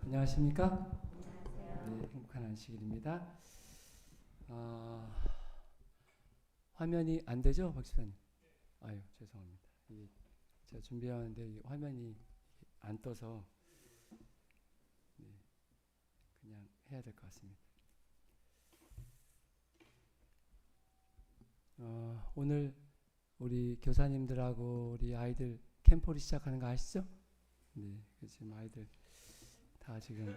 안녕하십니까? 네, 행복한 안식일입니다. 화면이 안 되죠, 박지사님? 아유, 죄송합니다. 제가 준비하는데 이 화면이 안 떠서 네, 그냥 해야 될 것 같습니다. 오늘 우리 교사님들하고 우리 아이들 캠프를 시작하는 거 아시죠? 네, 지금 아이들 다 지금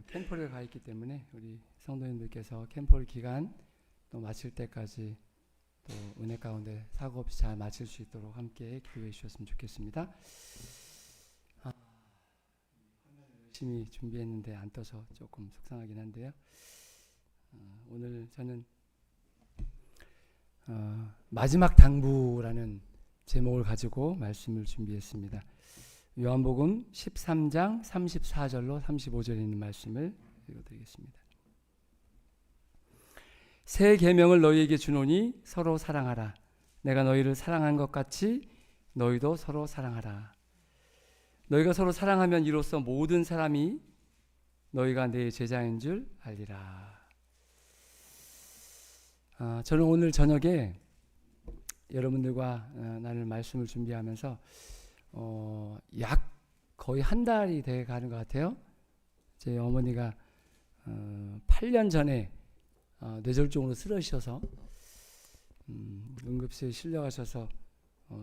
캠프를 가 있기 때문에 우리 성도님들께서 캠프 기간 또 마칠 때까지 또 은혜 가운데 사고 없이 잘 마칠 수 있도록 함께 기도해 주셨으면 좋겠습니다. 열심히 준비했는데 안 떠서 조금 속상하긴 한데요. 오늘 저는 마지막 당부라는 제목을 가지고 말씀을 준비했습니다. 요한복음 13장 34절로 35절에 있는 말씀을 읽어드리겠습니다. 새 계명을 너희에게 주노니 서로 사랑하라. 내가 너희를 사랑한 것 같이 너희도 서로 사랑하라. 너희가 서로 사랑하면 이로써 모든 사람이 너희가 내 제자인 줄 알리라. 저는 오늘 저녁에 여러분들과 나눌 말씀을 준비하면서 약 거의 한 달이 돼 가는 것 같아요. 제 어머니가 8년 전에 뇌졸중으로 쓰러지셔서 응급실에 실려가셔서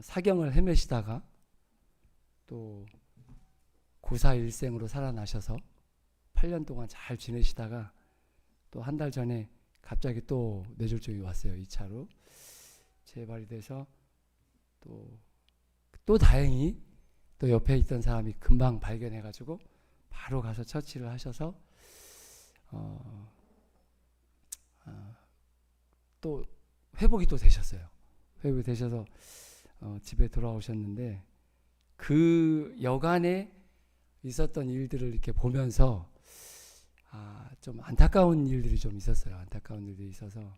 사경을 헤매시다가 또 구사일생으로 살아나셔서 8년 동안 잘 지내시다가 또 한 달 전에 갑자기 또 뇌졸중이 왔어요. 2차로 재발이 돼서 또 다행히 또 옆에 있던 사람이 금방 발견해가지고 바로 가서 처치를 하셔서 또 회복이 또 되셨어요. 회복이 되셔서 집에 돌아오셨는데 그 여간에 있었던 일들을 이렇게 보면서 좀 안타까운 일들이 좀 있었어요. 안타까운 일들이 있어서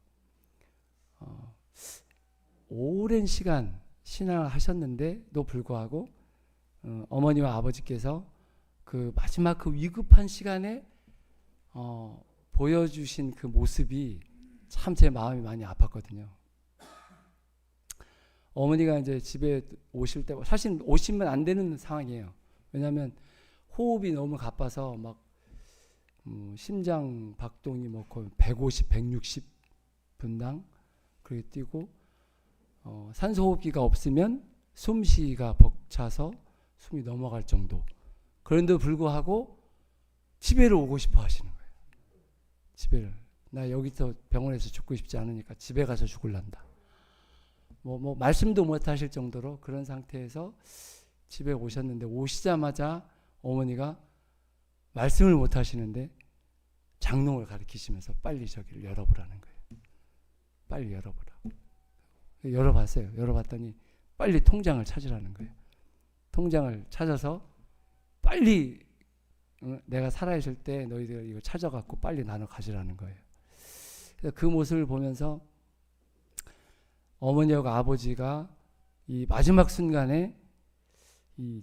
오랜 시간 신앙을 하셨는데도 불구하고 어머니와 아버지께서 그 마지막 그 위급한 시간에 보여주신 그 모습이 참 제 마음이 많이 아팠거든요. 어머니가 이제 집에 오실 때 사실 오시면 안 되는 상황이에요. 왜냐하면 호흡이 너무 가빠서 막 심장 박동이 뭐 거의 150, 160분당 그렇게 뛰고 산소호흡기가 없으면 숨쉬기가 벅차서 숨이 넘어갈 정도. 그런데도 불구하고 집에로 오고 싶어 하시는 거예요. 집에를. 나 여기서 병원에서 죽고 싶지 않으니까 집에 가서 죽을란다. 뭐 말씀도 못 하실 정도로 그런 상태에서 집에 오셨는데 오시자마자 어머니가 말씀을 못 하시는데 장롱을 가리키시면서 빨리 저기를 열어보라는 거예요. 빨리 열어보라. 열어봤어요. 열어봤더니 빨리 통장을 찾으라는 거예요. 통장을 찾아서 빨리 내가 살아있을 때 너희들 이거 찾아갖고 빨리 나눠 가지라는 거예요. 그 모습을 보면서 어머니하고 아버지가 이 마지막 순간에 이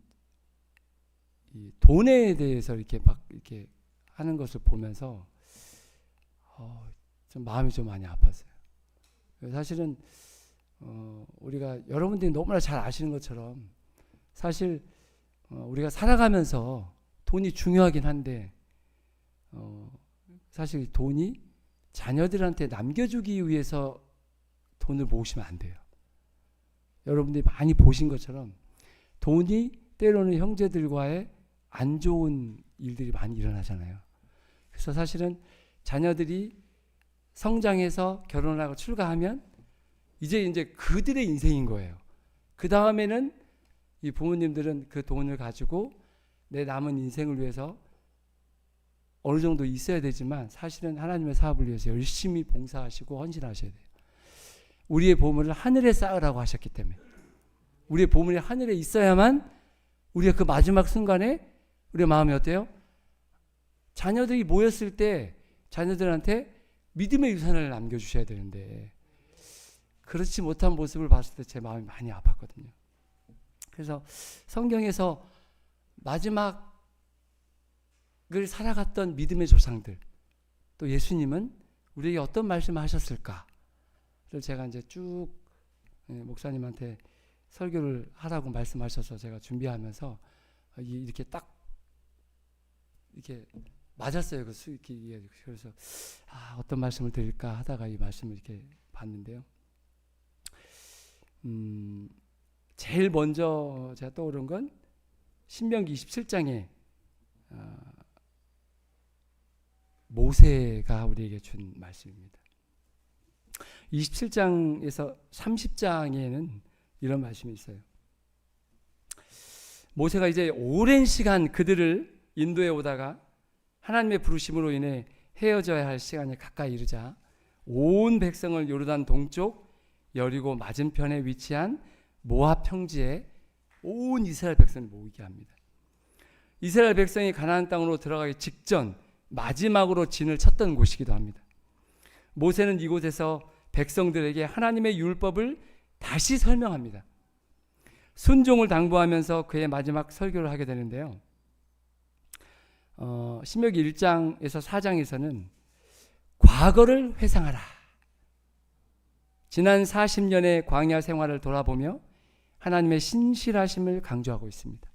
돈에 대해서 이렇게 막 이렇게 하는 것을 보면서 좀 마음이 좀 많이 아팠어요. 사실은 우리가 여러분들이 너무나 잘 아시는 것처럼 사실 우리가 살아가면서 돈이 중요하긴 한데 사실 돈이 자녀들한테 남겨주기 위해서 돈을 모으시면 안 돼요. 여러분들이 많이 보신 것처럼 돈이 때로는 형제들과의 안 좋은 일들이 많이 일어나잖아요. 그래서 사실은 자녀들이 성장해서 결혼을 하고 출가하면 이제 그들의 인생인 거예요. 그 다음에는 이 부모님들은 그 돈을 가지고 내 남은 인생을 위해서 어느 정도 있어야 되지만 사실은 하나님의 사업을 위해서 열심히 봉사하시고 헌신하셔야 돼요. 우리의 보물을 하늘에 쌓으라고 하셨기 때문에 우리의 보물이 하늘에 있어야만 우리가 그 마지막 순간에 우리의 마음이 어때요? 자녀들이 모였을 때 자녀들한테 믿음의 유산을 남겨주셔야 되는데 그렇지 못한 모습을 봤을 때 제 마음이 많이 아팠거든요. 그래서 성경에서 마지막 살아갔던 믿음의 조상들, 또 예수님은 우리에게 어떤 말씀을 하셨을까? 그래서 제가 이제 쭉 목사님한테 설교를 하라고 말씀하셔서 제가 준비하면서 이렇게 딱 이렇게 맞았어요. 그 수익이. 그래서 어떤 말씀을 드릴까 하다가 이 말씀을 이렇게 봤는데요. 제일 먼저 제가 떠오른 건 신명기 27장에 모세가 우리에게 준 말씀입니다. 27장에서 30장에는 이런 말씀이 있어요. 모세가 이제 오랜 시간 그들을 인도해 오다가 하나님의 부르심으로 인해 헤어져야 할 시간이 가까이 이르자 온 백성을 요르단 동쪽 여리고 맞은편에 위치한 모압 평지에 온 이스라엘 백성을 모이게 합니다. 이스라엘 백성이 가나안 땅으로 들어가기 직전 마지막으로 진을 쳤던 곳이기도 합니다. 모세는 이곳에서 백성들에게 하나님의 율법을 다시 설명합니다. 순종을 당부하면서 그의 마지막 설교를 하게 되는데요. 신명기 1장에서 4장에서는 과거를 회상하라. 지난 40년의 광야 생활을 돌아보며 하나님의 신실하심을 강조하고 있습니다.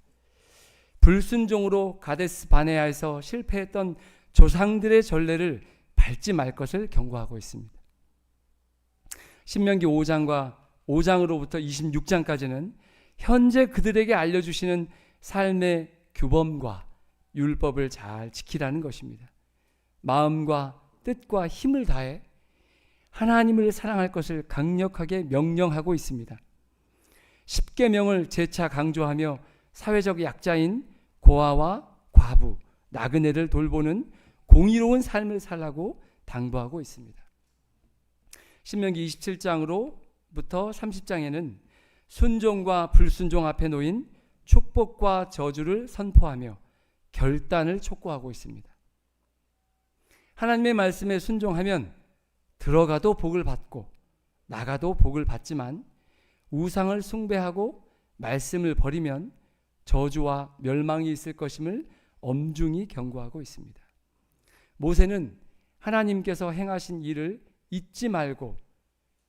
불순종으로 가데스 바네아에서 실패했던 조상들의 전례를 밟지 말 것을 경고하고 있습니다. 신명기 5장으로부터 26장까지는 현재 그들에게 알려주시는 삶의 규범과 율법을 잘 지키라는 것입니다. 마음과 뜻과 힘을 다해 하나님을 사랑할 것을 강력하게 명령하고 있습니다. 10계명을 재차 강조하며 사회적 약자인 고아와 과부, 나그네를 돌보는 공의로운 삶을 살라고 당부하고 있습니다. 신명기 27장으로부터 30장에는 순종과 불순종 앞에 놓인 축복과 저주를 선포하며 결단을 촉구하고 있습니다. 하나님의 말씀에 순종하면 들어가도 복을 받고 나가도 복을 받지만 우상을 숭배하고 말씀을 버리면 저주와 멸망이 있을 것임을 엄중히 경고하고 있습니다. 모세는 하나님께서 행하신 일을 잊지 말고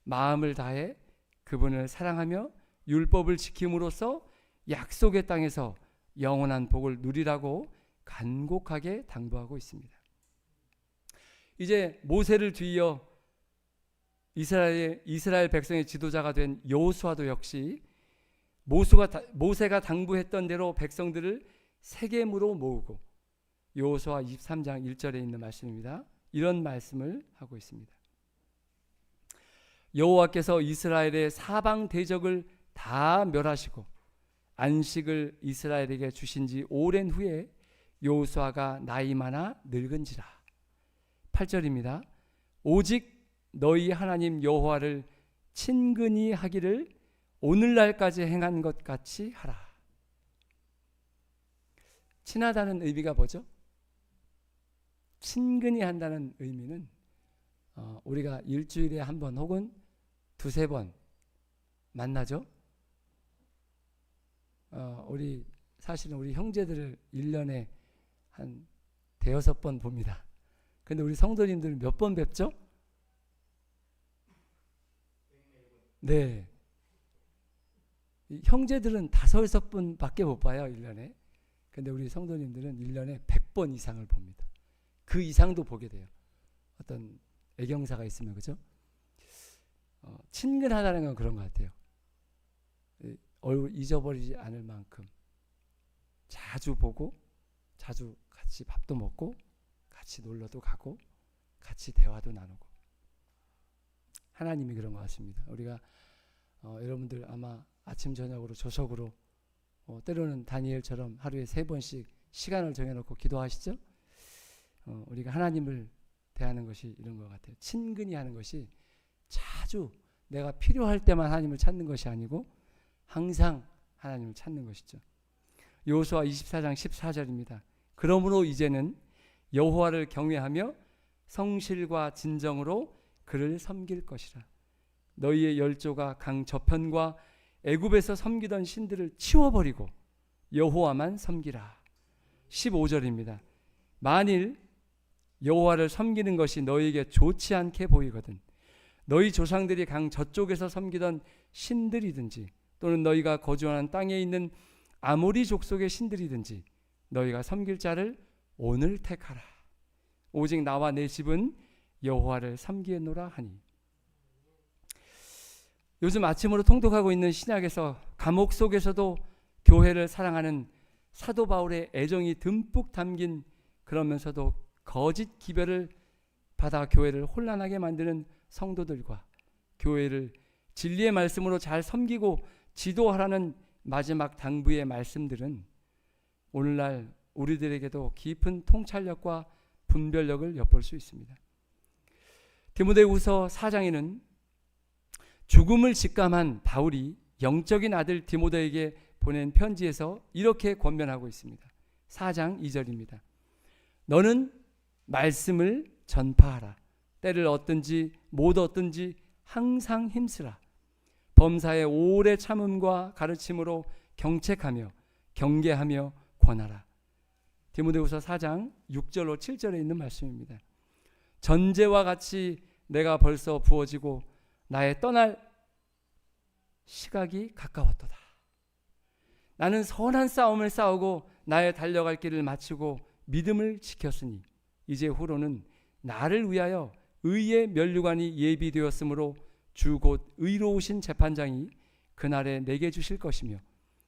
마음을 다해 그분을 사랑하며 율법을 지킴으로써 약속의 땅에서 영원한 복을 누리라고 간곡하게 당부하고 있습니다. 이제 모세를 뒤이어 이스라엘 백성의 지도자가 된 여호수아도 역시 모세가 당부했던 대로 백성들을 세겜으로 모으고 여호수아 23장 1절에 있는 말씀입니다. 이런 말씀을 하고 있습니다. 여호와께서 이스라엘의 사방 대적을 다 멸하시고 안식을 이스라엘에게 주신 지 오랜 후에 여호수아가 나이 많아 늙은지라. 8절입니다. 오직 너희 하나님 여호와를 친근히 하기를 오늘날까지 행한 것 같이 하라. 친하다는 의미가 뭐죠? 친근히 한다는 의미는 우리가 일주일에 한 번 혹은 두세 번 만나죠. 사실은 우리 형제들을 1년에 한 대여섯 번 봅니다. 근데 우리 성도님들 몇 번 뵙죠? 네. 형제들은 5, 6번 밖에 못 봐요, 1년에. 근데 우리 성도님들은 1년에 100번 이상을 봅니다. 그 이상도 보게 돼요. 어떤 애경사가 있으면, 그죠? 친근하다는 건 그런 것 같아요. 얼굴 잊어버리지 않을 만큼 자주 보고, 자주 같이 밥도 먹고, 같이 놀러도 가고, 같이 대화도 나누고. 하나님이 그런 것 같습니다. 우리가 여러분들 아마 아침 저녁으로 조석으로 때로는 다니엘처럼 하루에 3번씩 시간을 정해놓고 기도하시죠? 우리가 하나님을 대하는 것이 이런 것 같아요. 친근히 하는 것이 자주 내가 필요할 때만 하나님을 찾는 것이 아니고 항상 하나님을 찾는 것이죠. 여호수아 24장 14절입니다. 그러므로 이제는 여호와를 경외하며 성실과 진정으로 그를 섬길 것이라. 너희의 열조가 강 저편과 애굽에서 섬기던 신들을 치워버리고 여호와만 섬기라. 15절입니다. 만일 여호와를 섬기는 것이 너희에게 좋지 않게 보이거든 너희 조상들이 강 저쪽에서 섬기던 신들이든지 또는 너희가 거주하는 땅에 있는 아모리 족속의 신들이든지 너희가 섬길 자를 오늘 택하라. 오직 나와 내 집은 여호와를 섬기노라 하니. 요즘 아침으로 통독하고 있는 신약에서 감옥 속에서도 교회를 사랑하는 사도 바울의 애정이 듬뿍 담긴, 그러면서도 거짓 기별을 받아 교회를 혼란하게 만드는 성도들과 교회를 진리의 말씀으로 잘 섬기고 지도하라는 마지막 당부의 말씀들은 오늘날 우리들에게도 깊은 통찰력과 분별력을 엿볼 수 있습니다. 디모데후서 4장에는 죽음을 직감한 바울이 영적인 아들 디모데에게 보낸 편지에서 이렇게 권면하고 있습니다. 4장 2절입니다. 너는 말씀을 전파하라. 때를 얻든지 못 얻든지 항상 힘쓰라. 범사의 오래 참음과 가르침으로 경책하며 경계하며 권하라. 디모데후서 4장 6절로 7절에 있는 말씀입니다. 전제와 같이 내가 벌써 부어지고 나의 떠날 시각이 가까웠도다. 나는 선한 싸움을 싸우고 나의 달려갈 길을 마치고 믿음을 지켰으니 이제 후로는 나를 위하여 의의 면류관이 예비되었으므로 주 곧 의로우신 재판장이 그날에 내게 주실 것이며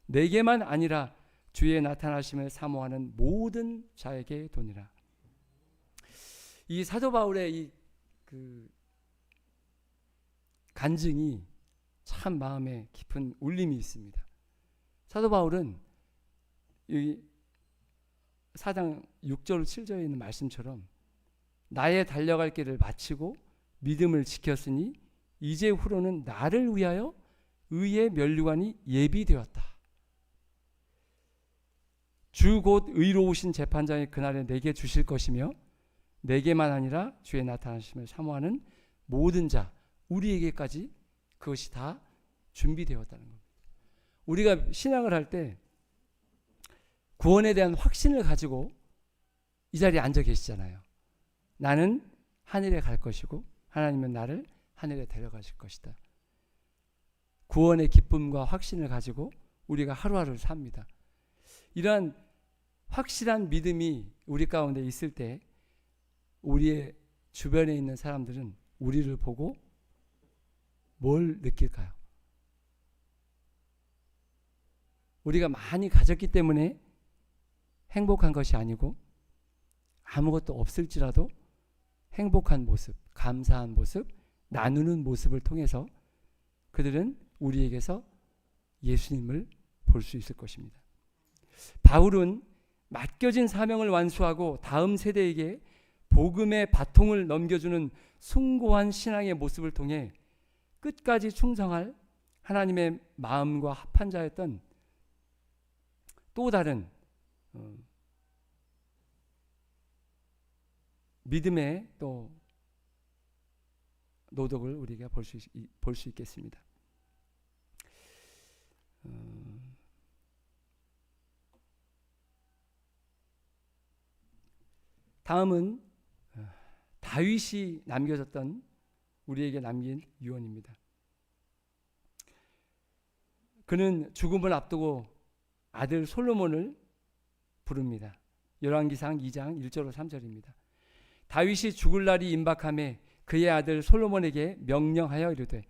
내게만 아니라 주의 나타나심을 사모하는 모든 자에게 도니라. 이 사도 바울의 이 간증이 참 마음에 깊은 울림이 있습니다. 사도 바울은 이 4장 6절 7절에 있는 말씀처럼 나의 달려갈 길을 마치고 믿음을 지켰으니 이제 후로는 나를 위하여 의의 면류관이 예비되었다. 주 곧 의로우신 재판장이 그날에 내게 주실 것이며 내게만 아니라 주의 나타나심을 사모하는 모든 자, 우리에게까지 그것이 다 준비되었다는 겁니다. 우리가 신앙을 할 때 구원에 대한 확신을 가지고 이 자리에 앉아 계시잖아요. 나는 하늘에 갈 것이고 하나님은 나를 하늘에 데려가실 것이다. 구원의 기쁨과 확신을 가지고 우리가 하루하루를 삽니다. 이러한 확실한 믿음이 우리 가운데 있을 때 우리의 주변에 있는 사람들은 우리를 보고 뭘 느낄까요? 우리가 많이 가졌기 때문에 행복한 것이 아니고 아무것도 없을지라도 행복한 모습, 감사한 모습, 나누는 모습을 통해서 그들은 우리에게서 예수님을 볼 수 있을 것입니다. 바울은 맡겨진 사명을 완수하고 다음 세대에게 복음의 바통을 넘겨주는 숭고한 신앙의 모습을 통해 끝까지 충성할 하나님의 마음과 합한 자였던 또 다른 믿음의 또 노덕을 우리가 볼 수 있겠습니다. 다음은 다윗이 남겨졌던 우리에게 남긴 유언입니다. 그는 죽음을 앞두고 아들 솔로몬을 부릅니다. 열왕기상 2장 1절로 3절입니다. 다윗이 죽을 날이 임박하매 그의 아들 솔로몬에게 명령하여 이르되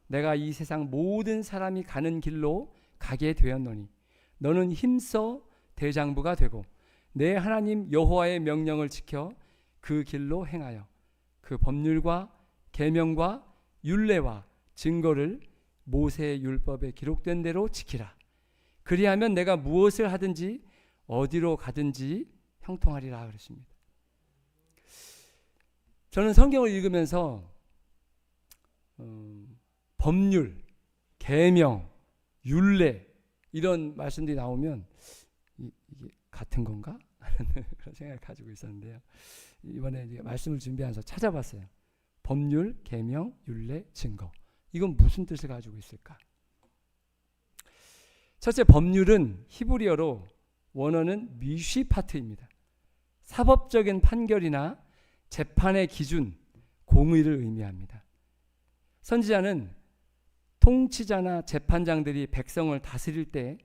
내가 이 세상 모든 사람이 가는 길로 가게 되었노니 너는 힘써 대장부가 되고 내 하나님 여호와의 명령을 지켜 그 길로 행하여 그 법률과 계명과 율례와 증거를 모세의 율법에 기록된 대로 지키라. 그리하면 내가 무엇을 하든지 어디로 가든지 형통하리라 그랬습니다. 저는 성경을 읽으면서 법률, 계명, 율례 이런 말씀들이 나오면 이게 같은 건가? 그런 생각을 가지고 있었는데요. 이번에 이제 말씀을 준비하면서 찾아봤어요. 법률, 계명, 율례, 증거. 이건 무슨 뜻을 가지고 있을까? 첫째, 법률은 히브리어로 원어는 미쉬파트입니다. 사법적인 판결이나 재판의 기준, 공의를 의미합니다. 선지자는 통치자나 재판장들이 백성을 다스릴 때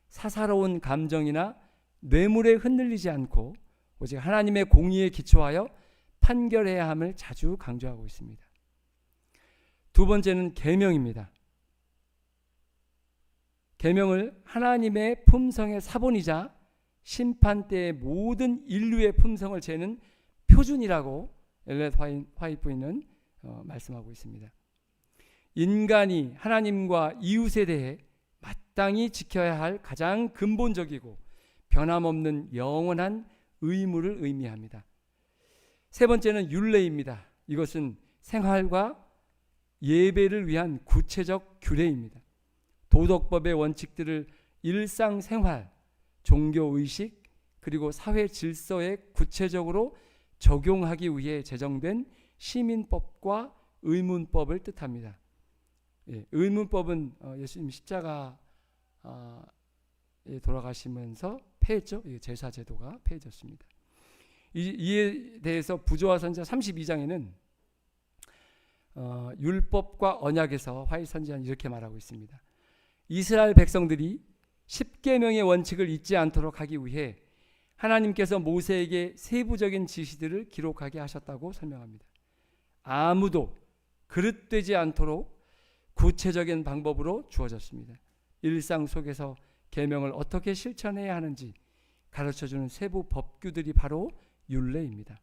사사로운 감정이나 뇌물에 흔들리지 않고 오직 하나님의 공의에 기초하여 판결해야 함을 자주 강조하고 있습니다. 두 번째는 계명입니다. 계명을 하나님의 품성의 사본이자 심판 때의 모든 인류의 품성을 재는 표준이라고 엘렛 화이트 부인은 말씀하고 있습니다. 인간이 하나님과 이웃에 대해 마땅히 지켜야 할 가장 근본적이고 변함없는 영원한 의무를 의미합니다. 세 번째는 율례입니다. 이것은 생활과 예배를 위한 구체적 규례입니다. 도덕법의 원칙들을 일상생활, 종교의식, 그리고 사회 질서에 구체적으로 적용하기 위해 제정된 시민법과 의문법을 뜻합니다. 의문법은 예수님 십자가에 돌아가시면서 폐했죠. 제사제도가 폐해졌습니다. 이에 대해서 부조화 선지자 32장에는 율법과 언약에서 화이트 선지자는 이렇게 말하고 있습니다. 이스라엘 백성들이 십계명의 원칙을 잊지 않도록 하기 위해 하나님께서 모세에게 세부적인 지시들을 기록하게 하셨다고 설명합니다. 아무도 그릇되지 않도록 구체적인 방법으로 주어졌습니다. 일상 속에서 계명을 어떻게 실천해야 하는지 가르쳐주는 세부 법규들이 바로 율례입니다.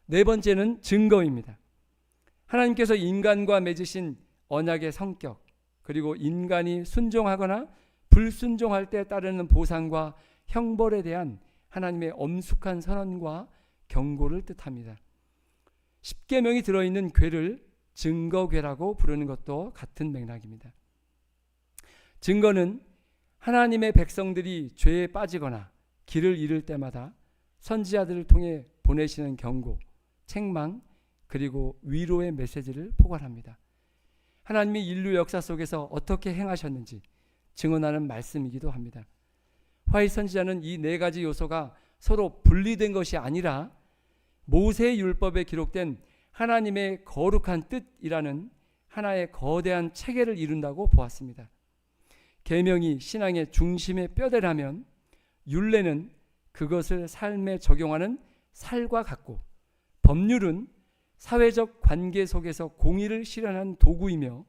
네 번째는 증거입니다. 하나님께서 인간과 맺으신 언약의 성격, 그리고 인간이 순종하거나 불순종할 때 따르는 보상과 형벌에 대한 하나님의 엄숙한 선언과 경고를 뜻합니다. 십계명이 들어있는 궤를 증거궤라고 부르는 것도 같은 맥락입니다. 증거는 하나님의 백성들이 죄에 빠지거나 길을 잃을 때마다 선지자들을 통해 보내시는 경고, 책망, 그리고 위로의 메시지를 포괄합니다. 하나님이 인류 역사 속에서 어떻게 행하셨는지 증언하는 말씀이기도 합니다. 화이트 선지자는 이 네 가지 요소가 서로 분리된 것이 아니라 모세의 율법에 기록된 하나님의 거룩한 뜻이라는 하나의 거대한 체계를 이룬다고 보았습니다. 계명이 신앙의 중심의 뼈대라면 율례는 그것을 삶에 적용하는 살과 같고, 법률은 사회적 관계 속에서 공의를 실현하는 도구이며,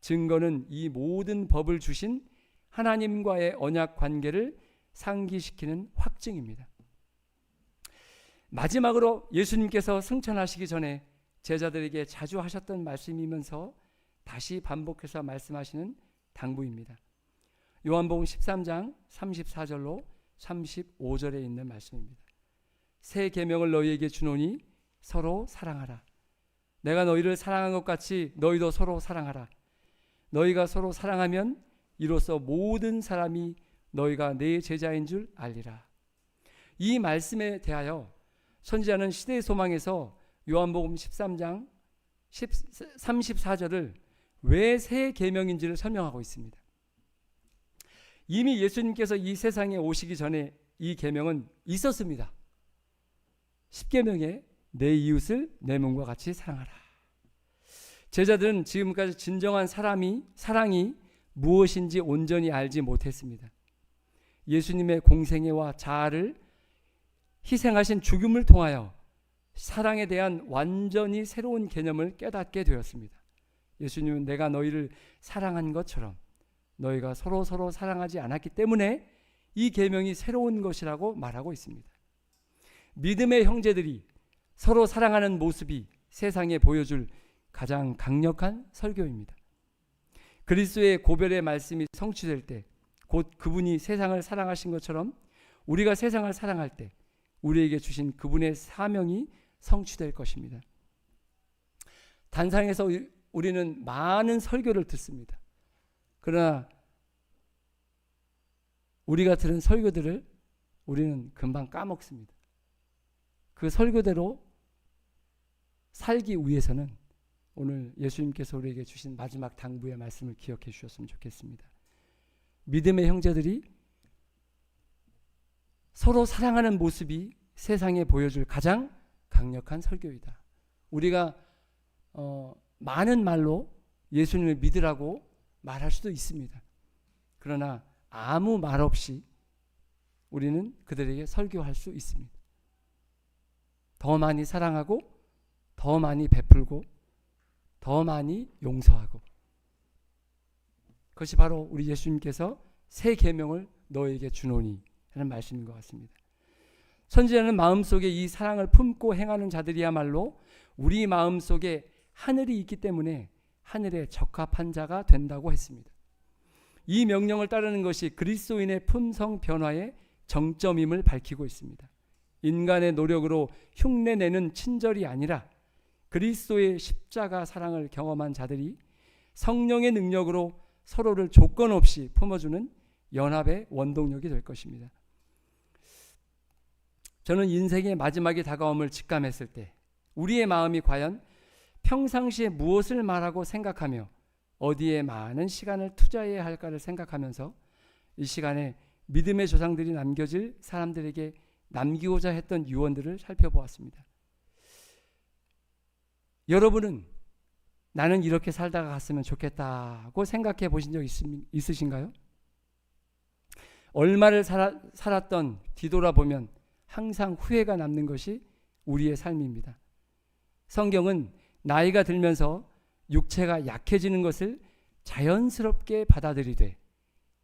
증거는 이 모든 법을 주신 하나님과의 언약 관계를 상기시키는 확증입니다. 마지막으로 예수님께서 승천하시기 전에 제자들에게 자주 하셨던 말씀이면서 다시 반복해서 말씀하시는 당부입니다. 요한복음 13장 34절로 35절에 있는 말씀입니다. 새 계명을 너희에게 주노니 서로 사랑하라. 내가 너희를 사랑한 것 같이 너희도 서로 사랑하라. 너희가 서로 사랑하면 이로써 모든 사람이 너희가 내 제자인 줄 알리라. 이 말씀에 대하여 선지자는 시대의 소망에서 요한복음 13장 34절을 왜 새 계명인지를 설명하고 있습니다. 이미 예수님께서 이 세상에 오시기 전에 이 계명은 있었습니다. 십계명에 내 이웃을 내 몸과 같이 사랑하라. 제자들은 지금까지 진정한 사랑이 무엇인지 온전히 알지 못했습니다. 예수님의 공생애와 자아를 희생하신 죽음을 통하여 사랑에 대한 완전히 새로운 개념을 깨닫게 되었습니다. 예수님은 내가 너희를 사랑한 것처럼 너희가 서로 사랑하지 않았기 때문에 이 계명이 새로운 것이라고 말하고 있습니다. 믿음의 형제들이 서로 사랑하는 모습이 세상에 보여줄 가장 강력한 설교입니다. 그리스도의 고별의 말씀이 성취될 때, 곧 그분이 세상을 사랑하신 것처럼 우리가 세상을 사랑할 때 우리에게 주신 그분의 사명이 성취될 것입니다. 단상에서 우리는 많은 설교를 듣습니다. 그러나 우리가 들은 설교들을 우리는 금방 까먹습니다. 그 설교대로 살기 위해서는 오늘 예수님께서 우리에게 주신 마지막 당부의 말씀을 기억해 주셨으면 좋겠습니다. 믿음의 형제들이 서로 사랑하는 모습이 세상에 보여줄 가장 강력한 설교이다. 우리가 많은 말로 예수님을 믿으라고 말할 수도 있습니다. 그러나 아무 말 없이 우리는 그들에게 설교할 수 있습니다. 더 많이 사랑하고 더 많이 베풀고 더 많이 용서하고, 그것이 바로 우리 예수님께서 새 계명을 너에게 주노니 하는 말씀인 것 같습니다. 선지자는 마음속에 이 사랑을 품고 행하는 자들이야말로 우리 마음속에 하늘이 있기 때문에 하늘에 적합한 자가 된다고 했습니다. 이 명령을 따르는 것이 그리스도인의 품성 변화의 정점임을 밝히고 있습니다. 인간의 노력으로 흉내내는 친절이 아니라 그리스도의 십자가 사랑을 경험한 자들이 성령의 능력으로 서로를 조건 없이 품어주는 연합의 원동력이 될 것입니다. 저는 인생의 마지막이 다가옴을 직감했을 때 우리의 마음이 과연 평상시에 무엇을 말하고 생각하며 어디에 많은 시간을 투자해야 할까를 생각하면서 이 시간에 믿음의 조상들이 남겨질 사람들에게 남기고자 했던 유언들을 살펴보았습니다. 여러분은 나는 이렇게 살다가 갔으면 좋겠다고 생각해 보신 적 있으신가요? 얼마를 살았던 뒤돌아보면 항상 후회가 남는 것이 우리의 삶입니다. 성경은 나이가 들면서 육체가 약해지는 것을 자연스럽게 받아들이되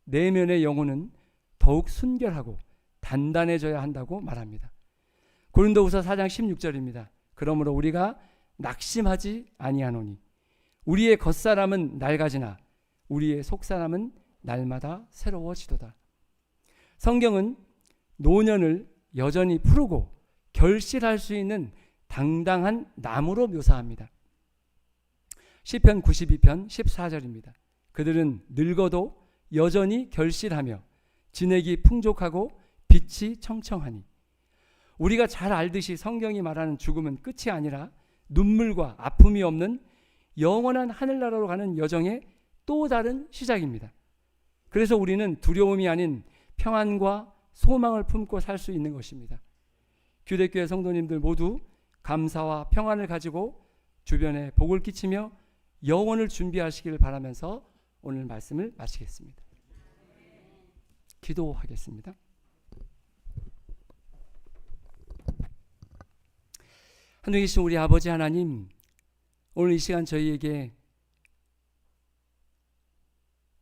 내면의 영혼은 더욱 순결하고 단단해져야 한다고 말합니다. 고린도후서 4장 16절입니다. 그러므로 우리가 낙심하지 아니하노니 우리의 겉사람은 낡아지나 우리의 속사람은 날마다 새로워지도다. 성경은 노년을 여전히 푸르고 결실할 수 있는 당당한 나무로 묘사합니다. 시편 92편 14절입니다. 그들은 늙어도 여전히 결실하며 진액이 풍족하고 빛이 청청하니. 우리가 잘 알듯이 성경이 말하는 죽음은 끝이 아니라 눈물과 아픔이 없는 영원한 하늘나라로 가는 여정의 또 다른 시작입니다. 그래서 우리는 두려움이 아닌 평안과 소망을 품고 살 수 있는 것입니다. 규대교회 성도님들 모두 감사와 평안을 가지고 주변에 복을 끼치며 영원을 준비하시기를 바라면서 오늘 말씀을 마치겠습니다. 기도하겠습니다. 하늘에 계신 우리 아버지 하나님, 오늘 이 시간 저희에게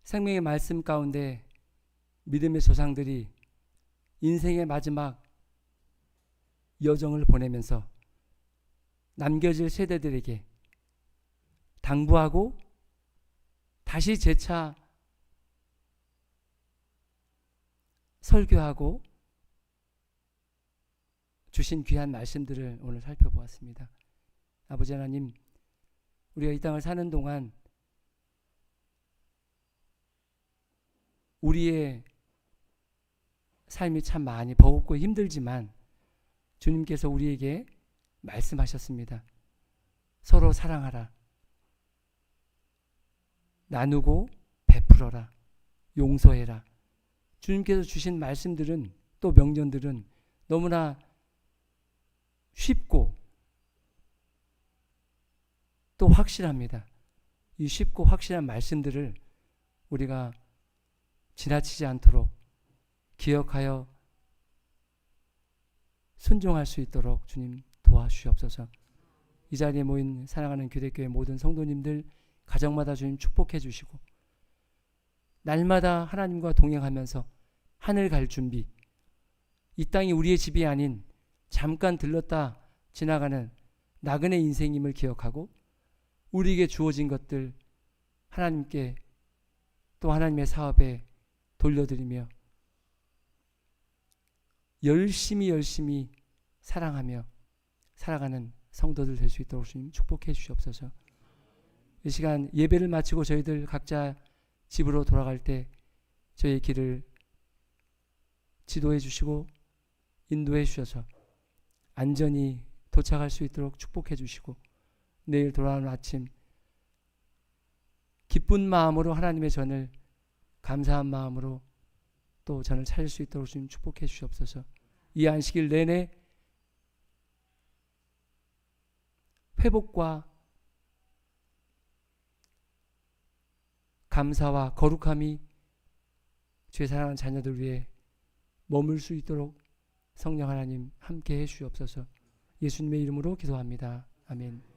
생명의 말씀 가운데 믿음의 조상들이 인생의 마지막 여정을 보내면서 남겨질 세대들에게 당부하고 다시 재차 설교하고 주신 귀한 말씀들을 오늘 살펴보았습니다. 아버지 하나님, 우리가 이 땅을 사는 동안 우리의 삶이 참 많이 버겁고 힘들지만 주님께서 우리에게 말씀하셨습니다. 서로 사랑하라. 나누고 베풀어라. 용서해라. 주님께서 주신 말씀들은, 또 명령들은 너무나 쉽고 또 확실합니다. 이 쉽고 확실한 말씀들을 우리가 지나치지 않도록 기억하여 순종할 수 있도록 주님 도와주시옵소서. 이 자리에 모인 사랑하는 교대교회 모든 성도님들 가정마다 주님 축복해 주시고 날마다 하나님과 동행하면서 하늘 갈 준비, 이 땅이 우리의 집이 아닌 잠깐 들렀다 지나가는 나그네 인생임을 기억하고 우리에게 주어진 것들 하나님께 또 하나님의 사업에 돌려드리며 열심히 사랑하며 살아가는 성도들 될 수 있도록 주님 축복해 주시옵소서. 이 시간 예배를 마치고 저희들 각자 집으로 돌아갈 때 저희의 길을 지도해 주시고 인도해 주셔서 안전히 도착할 수 있도록 축복해 주시고 내일 돌아오는 아침 기쁜 마음으로 하나님의 전을 감사한 마음으로 또 전을 찾을 수 있도록 주님 축복해 주시옵소서. 이 안식일 내내 회복과 감사와 거룩함이 주의 사랑하는 자녀들 위해 머물 수 있도록 성령 하나님 함께 해 주옵소서. 예수님의 이름으로 기도합니다. 아멘.